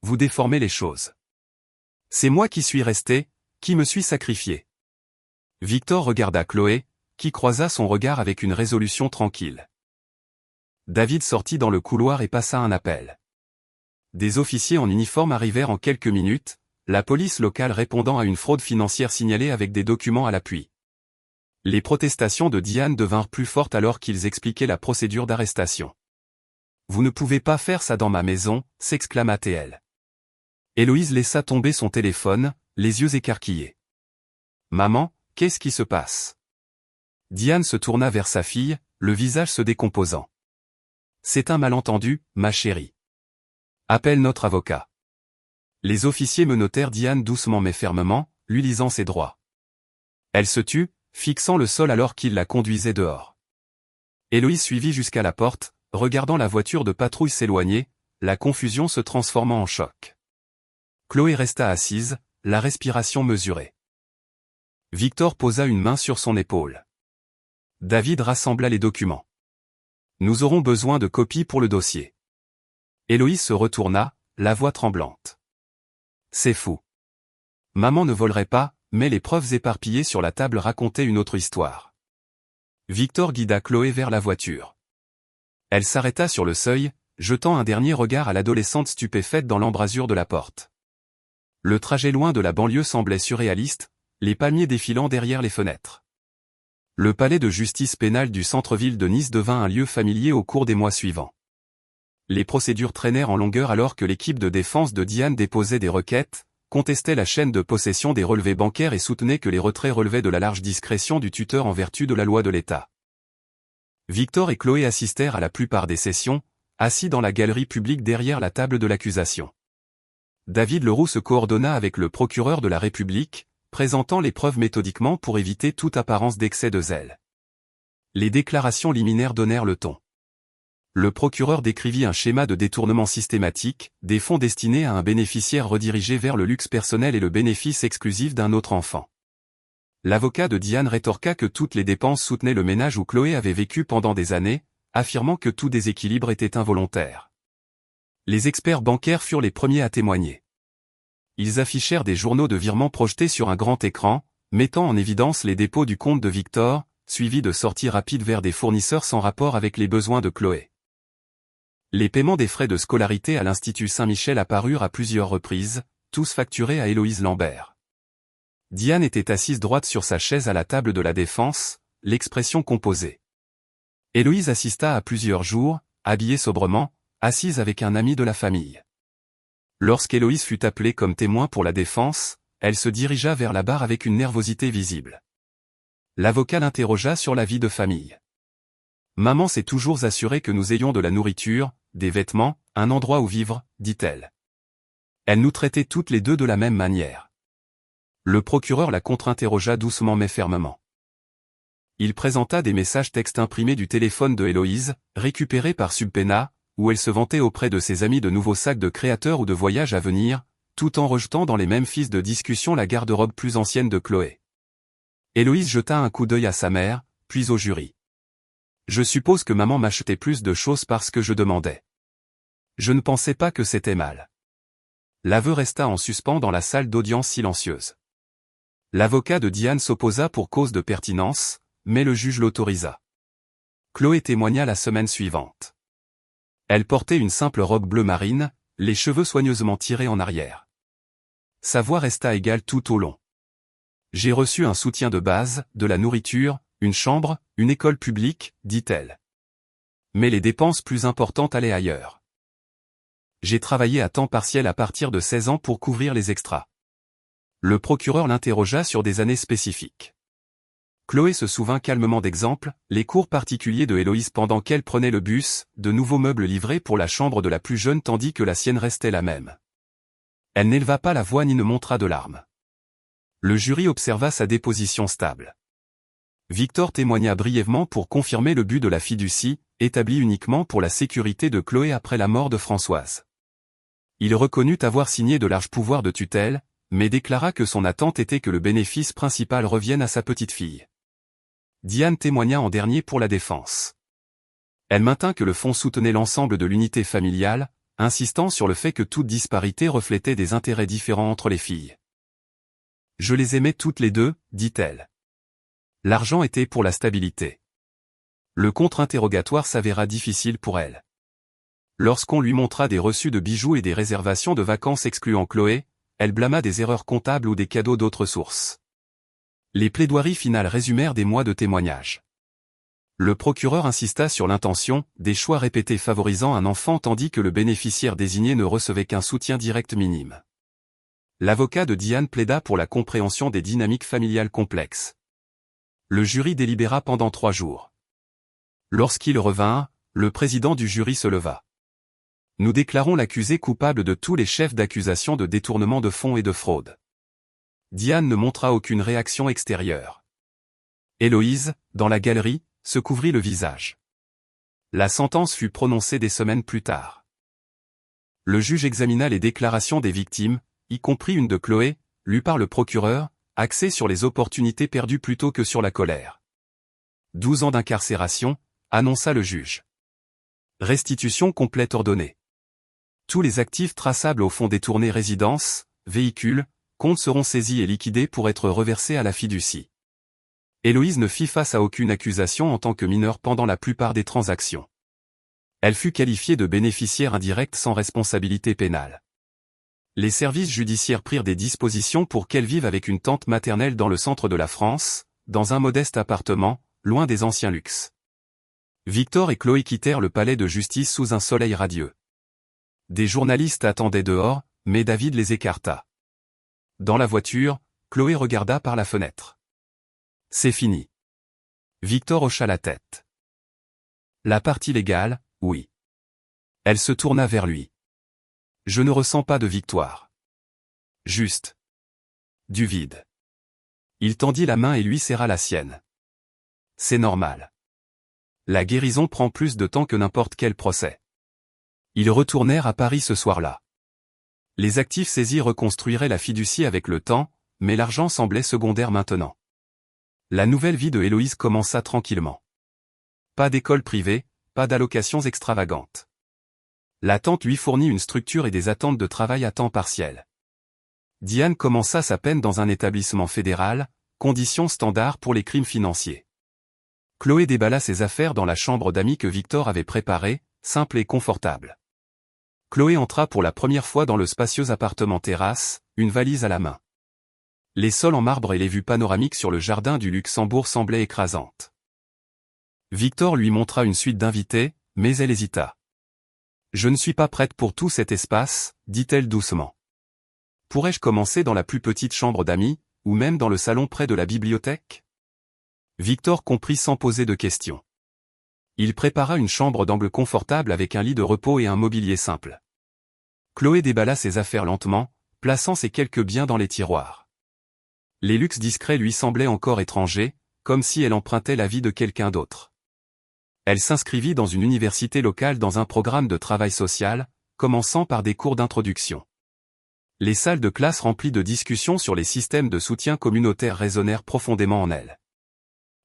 Vous déformez les choses. C'est moi qui suis resté, qui me suis sacrifié. Victor regarda Chloé, qui croisa son regard avec une résolution tranquille. David sortit dans le couloir et passa un appel. Des officiers en uniforme arrivèrent en quelques minutes, la police locale répondant à une fraude financière signalée avec des documents à l'appui. Les protestations de Diane devinrent plus fortes alors qu'ils expliquaient la procédure d'arrestation. « Vous ne pouvez pas faire ça dans ma maison », s'exclama-t-elle. Héloïse laissa tomber son téléphone, les yeux écarquillés. « Maman, qu'est-ce qui se passe ?» Diane se tourna vers sa fille, le visage se décomposant. « C'est un malentendu, ma chérie. Appelle notre avocat. » Les officiers menottèrent Diane doucement mais fermement, lui lisant ses droits. Elle se tut, fixant le sol alors qu'il la conduisait dehors. Héloïse suivit jusqu'à la porte, regardant la voiture de patrouille s'éloigner, la confusion se transformant en choc. Chloé resta assise, la respiration mesurée. Victor posa une main sur son épaule. David rassembla les documents. Nous aurons besoin de copies pour le dossier. Héloïse se retourna, la voix tremblante. C'est fou. Maman ne volerait pas, mais les preuves éparpillées sur la table racontaient une autre histoire. Victor guida Chloé vers la voiture. Elle s'arrêta sur le seuil, jetant un dernier regard à l'adolescente stupéfaite dans l'embrasure de la porte. Le trajet loin de la banlieue semblait surréaliste, les palmiers défilant derrière les fenêtres. Le palais de justice pénale du centre-ville de Nice devint un lieu familier au cours des mois suivants. Les procédures traînèrent en longueur alors que l'équipe de défense de Diane déposait des requêtes, contestait la chaîne de possession des relevés bancaires et soutenait que les retraits relevaient de la large discrétion du tuteur en vertu de la loi de l'État. Victor et Chloé assistèrent à la plupart des sessions, assis dans la galerie publique derrière la table de l'accusation. David Leroux se coordonna avec le procureur de la République, présentant les preuves méthodiquement pour éviter toute apparence d'excès de zèle. Les déclarations liminaires donnèrent le ton. Le procureur décrivit un schéma de détournement systématique, des fonds destinés à un bénéficiaire redirigé vers le luxe personnel et le bénéfice exclusif d'un autre enfant. L'avocat de Diane rétorqua que toutes les dépenses soutenaient le ménage où Chloé avait vécu pendant des années, affirmant que tout déséquilibre était involontaire. Les experts bancaires furent les premiers à témoigner. Ils affichèrent des journaux de virements projetés sur un grand écran, mettant en évidence les dépôts du compte de Victor, suivis de sorties rapides vers des fournisseurs sans rapport avec les besoins de Chloé. Les paiements des frais de scolarité à l'Institut Saint-Michel apparurent à plusieurs reprises, tous facturés à Héloïse Lambert. Diane était assise droite sur sa chaise à la table de la défense, l'expression composée. Héloïse assista à plusieurs jours, habillée sobrement, assise avec un ami de la famille. Lorsqu'Héloïse fut appelée comme témoin pour la défense, elle se dirigea vers la barre avec une nervosité visible. L'avocat l'interrogea sur la vie de famille. Maman s'est toujours assurée que nous ayons de la nourriture, des vêtements, un endroit où vivre, dit-elle. Elle nous traitait toutes les deux de la même manière. Le procureur la contre-interrogea doucement mais fermement. Il présenta des messages textes imprimés du téléphone de Héloïse, récupérés par Subpena, où elle se vantait auprès de ses amis de nouveaux sacs de créateurs ou de voyages à venir, tout en rejetant dans les mêmes fiches de discussion la garde-robe plus ancienne de Chloé. Héloïse jeta un coup d'œil à sa mère, puis au jury. Je suppose que maman m'achetait plus de choses parce que je demandais. Je ne pensais pas que c'était mal. L'aveu resta en suspens dans la salle d'audience silencieuse. L'avocat de Diane s'opposa pour cause de pertinence, mais le juge l'autorisa. Chloé témoigna la semaine suivante. Elle portait une simple robe bleu marine, les cheveux soigneusement tirés en arrière. Sa voix resta égale tout au long. J'ai reçu un soutien de base, de la nourriture, une chambre, une école publique, dit-elle. Mais les dépenses plus importantes allaient ailleurs. J'ai travaillé à temps partiel à partir de 16 ans pour couvrir les extras. Le procureur l'interrogea sur des années spécifiques. Chloé se souvint calmement d'exemples, les cours particuliers de Héloïse pendant qu'elle prenait le bus, de nouveaux meubles livrés pour la chambre de la plus jeune tandis que la sienne restait la même. Elle n'éleva pas la voix ni ne montra de larmes. Le jury observa sa déposition stable. Victor témoigna brièvement pour confirmer le but de la fiducie, établi uniquement pour la sécurité de Chloé après la mort de Françoise. Il reconnut avoir signé de larges pouvoirs de tutelle, mais déclara que son attente était que le bénéfice principal revienne à sa petite-fille. Diane témoigna en dernier pour la défense. Elle maintint que le fonds soutenait l'ensemble de l'unité familiale, insistant sur le fait que toute disparité reflétait des intérêts différents entre les filles. Je les aimais toutes les deux, dit-elle. L'argent était pour la stabilité. Le contre-interrogatoire s'avéra difficile pour elle. Lorsqu'on lui montra des reçus de bijoux et des réservations de vacances excluant Chloé, elle blâma des erreurs comptables ou des cadeaux d'autres sources. Les plaidoiries finales résumèrent des mois de témoignages. Le procureur insista sur l'intention, des choix répétés favorisant un enfant tandis que le bénéficiaire désigné ne recevait qu'un soutien direct minime. L'avocat de Diane plaida pour la compréhension des dynamiques familiales complexes. Le jury délibéra pendant 3 jours. Lorsqu'il revint, le président du jury se leva. Nous déclarons l'accusé coupable de tous les chefs d'accusation de détournement de fonds et de fraude. Diane ne montra aucune réaction extérieure. Héloïse, dans la galerie, se couvrit le visage. La sentence fut prononcée des semaines plus tard. Le juge examina les déclarations des victimes, y compris une de Chloé, lue par le procureur, axée sur les opportunités perdues plutôt que sur la colère. 12 ans d'incarcération, annonça le juge. Restitution complète ordonnée. Tous les actifs traçables au fonds détourné résidences, véhicules, comptes seront saisis et liquidés pour être reversés à la fiducie. Héloïse ne fit face à aucune accusation en tant que mineure pendant la plupart des transactions. Elle fut qualifiée de bénéficiaire indirecte sans responsabilité pénale. Les services judiciaires prirent des dispositions pour qu'elle vive avec une tante maternelle dans le centre de la France, dans un modeste appartement, loin des anciens luxes. Victor et Chloé quittèrent le palais de justice sous un soleil radieux. Des journalistes attendaient dehors, mais David les écarta. Dans la voiture, Chloé regarda par la fenêtre. C'est fini. Victor hocha la tête. La partie légale, oui. Elle se tourna vers lui. Je ne ressens pas de victoire. Juste. Du vide. Il tendit la main et lui serra la sienne. C'est normal. La guérison prend plus de temps que n'importe quel procès. Ils retournèrent à Paris ce soir-là. Les actifs saisis reconstruiraient la fiducie avec le temps, mais l'argent semblait secondaire maintenant. La nouvelle vie de Héloïse commença tranquillement. Pas d'école privée, pas d'allocations extravagantes. La tante lui fournit une structure et des attentes de travail à temps partiel. Diane commença sa peine dans un établissement fédéral, conditions standards pour les crimes financiers. Chloé déballa ses affaires dans la chambre d'amis que Victor avait préparée, simple et confortable. Chloé entra pour la première fois dans le spacieux appartement terrasse, une valise à la main. Les sols en marbre et les vues panoramiques sur le jardin du Luxembourg semblaient écrasantes. Victor lui montra une suite d'invités, mais elle hésita. « Je ne suis pas prête pour tout cet espace », dit-elle doucement. Pourrais-je commencer dans la plus petite chambre d'amis, ou même dans le salon près de la bibliothèque? Victor comprit sans poser de questions. Il prépara une chambre d'angle confortable avec un lit de repos et un mobilier simple. Chloé déballa ses affaires lentement, plaçant ses quelques biens dans les tiroirs. Les luxes discrets lui semblaient encore étrangers, comme si elle empruntait la vie de quelqu'un d'autre. Elle s'inscrivit dans une université locale dans un programme de travail social, commençant par des cours d'introduction. Les salles de classe remplies de discussions sur les systèmes de soutien communautaire résonnèrent profondément en elle.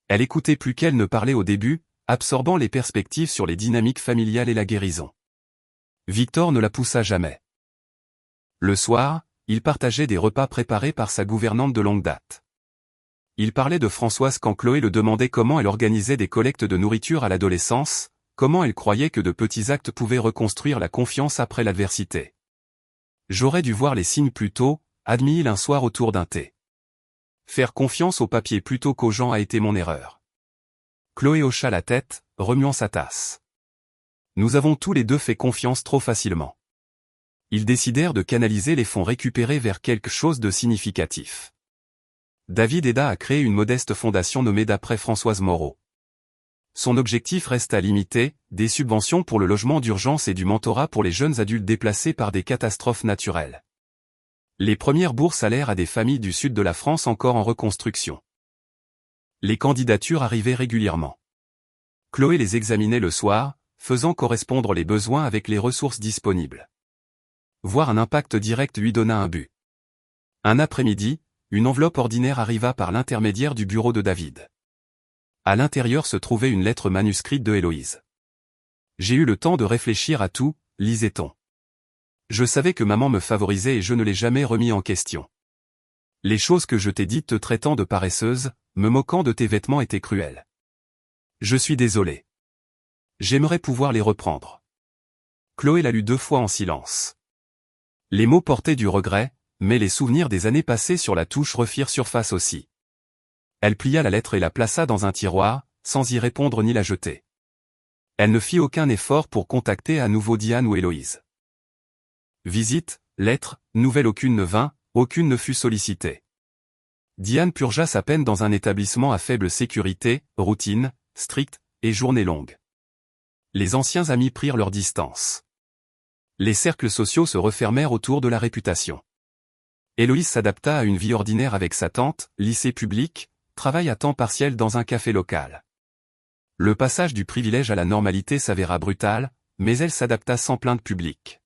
Elle écoutait plus qu'elle ne parlait au début, absorbant les perspectives sur les dynamiques familiales et la guérison. Victor ne la poussa jamais. Le soir, il partageait des repas préparés par sa gouvernante de longue date. Il parlait de Françoise quand Chloé le demandait comment elle organisait des collectes de nourriture à l'adolescence, comment elle croyait que de petits actes pouvaient reconstruire la confiance après l'adversité. J'aurais dû voir les signes plus tôt, admit-il un soir autour d'un thé. Faire confiance au papier plutôt qu'aux gens a été mon erreur. Chloé hocha la tête, remuant sa tasse. Nous avons tous les deux fait confiance trop facilement. Ils décidèrent de canaliser les fonds récupérés vers quelque chose de significatif. David aida à créer une modeste fondation nommée d'après Françoise Moreau. Son objectif resta limité, des subventions pour le logement d'urgence et du mentorat pour les jeunes adultes déplacés par des catastrophes naturelles. Les premières bourses allèrent à des familles du sud de la France encore en reconstruction. Les candidatures arrivaient régulièrement. Chloé les examinait le soir, faisant correspondre les besoins avec les ressources disponibles. Voir un impact direct lui donna un but. Un après-midi, une enveloppe ordinaire arriva par l'intermédiaire du bureau de David. À l'intérieur se trouvait une lettre manuscrite de Héloïse. J'ai eu le temps de réfléchir à tout, lisait-on. Je savais que maman me favorisait et je ne l'ai jamais remis en question. Les choses que je t'ai dites te traitant de paresseuse, me moquant de tes vêtements étaient cruelles. Je suis désolé. J'aimerais pouvoir les reprendre. Chloé l'a lu 2 fois en silence. Les mots portaient du regret, mais les souvenirs des années passées sur la touche refirent surface aussi. Elle plia la lettre et la plaça dans un tiroir, sans y répondre ni la jeter. Elle ne fit aucun effort pour contacter à nouveau Diane ou Héloïse. Visite, lettre, nouvelle aucune ne vint, aucune ne fut sollicitée. Diane purgea sa peine dans un établissement à faible sécurité, routine, stricte, et journée longue. Les anciens amis prirent leur distance. Les cercles sociaux se refermèrent autour de la réputation. Héloïse s'adapta à une vie ordinaire avec sa tante, lycée public, travail à temps partiel dans un café local. Le passage du privilège à la normalité s'avéra brutal, mais elle s'adapta sans plainte publique.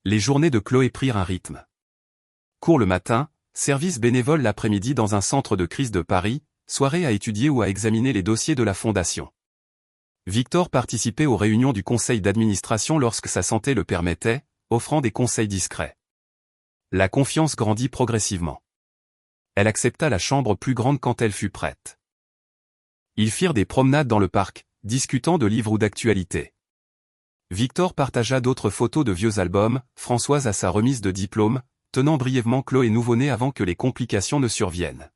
Les journées de Chloé prirent un rythme. Cours le matin, service bénévole l'après-midi dans un centre de crise de Paris, soirée à étudier ou à examiner les dossiers de la fondation. Victor participait aux réunions du conseil d'administration lorsque sa santé le permettait, offrant des conseils discrets. La confiance grandit progressivement. Elle accepta la chambre plus grande quand elle fut prête. Ils firent des promenades dans le parc, discutant de livres ou d'actualités. Victor partagea d'autres photos de vieux albums, Françoise à sa remise de diplôme, tenant brièvement Chloé nouveau-né avant que les complications ne surviennent.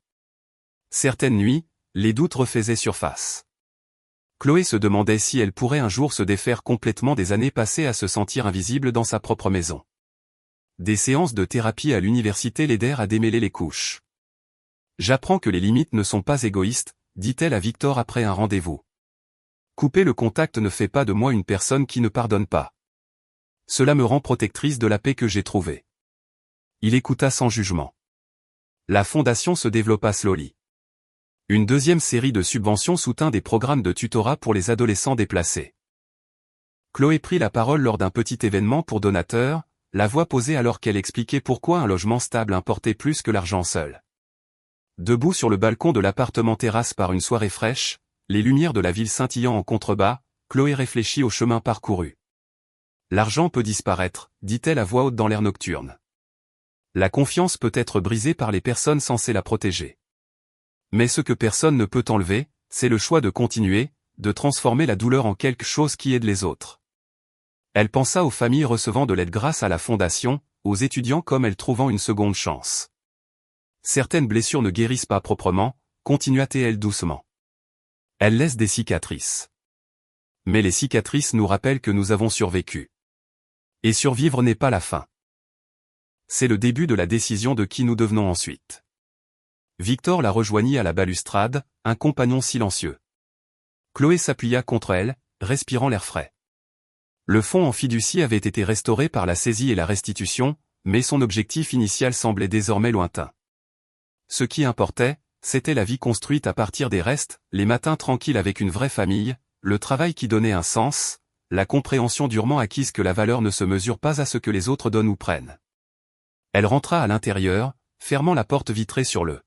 Certaines nuits, les doutes refaisaient surface. Chloé se demandait si elle pourrait un jour se défaire complètement des années passées à se sentir invisible dans sa propre maison. Des séances de thérapie à l'université l'aidèrent à démêler les couches. J'apprends que les limites ne sont pas égoïstes, dit-elle à Victor après un rendez-vous. Couper le contact ne fait pas de moi une personne qui ne pardonne pas. Cela me rend protectrice de la paix que j'ai trouvée. Il écouta sans jugement. La fondation se développa slowly. Une deuxième série de subventions soutint des programmes de tutorat pour les adolescents déplacés. Chloé prit la parole lors d'un petit événement pour donateurs, la voix posée alors qu'elle expliquait pourquoi un logement stable importait plus que l'argent seul. Debout sur le balcon de l'appartement terrasse par une soirée fraîche, les lumières de la ville scintillant en contrebas, Chloé réfléchit au chemin parcouru. L'argent peut disparaître, dit-elle à voix haute dans l'air nocturne. La confiance peut être brisée par les personnes censées la protéger. Mais ce que personne ne peut enlever, c'est le choix de continuer, de transformer la douleur en quelque chose qui aide les autres. Elle pensa aux familles recevant de l'aide grâce à la fondation, aux étudiants comme elles trouvant une seconde chance. Certaines blessures ne guérissent pas proprement, continua-t-elle doucement. Elles laissent des cicatrices. Mais les cicatrices nous rappellent que nous avons survécu. Et survivre n'est pas la fin. C'est le début de la décision de qui nous devenons ensuite. Victor la rejoignit à la balustrade, un compagnon silencieux. Chloé s'appuya contre elle, respirant l'air frais. Le fonds en fiducie avait été restauré par la saisie et la restitution, mais son objectif initial semblait désormais lointain. Ce qui importait, c'était la vie construite à partir des restes, les matins tranquilles avec une vraie famille, le travail qui donnait un sens, la compréhension durement acquise que la valeur ne se mesure pas à ce que les autres donnent ou prennent. Elle rentra à l'intérieur, fermant la porte vitrée sur le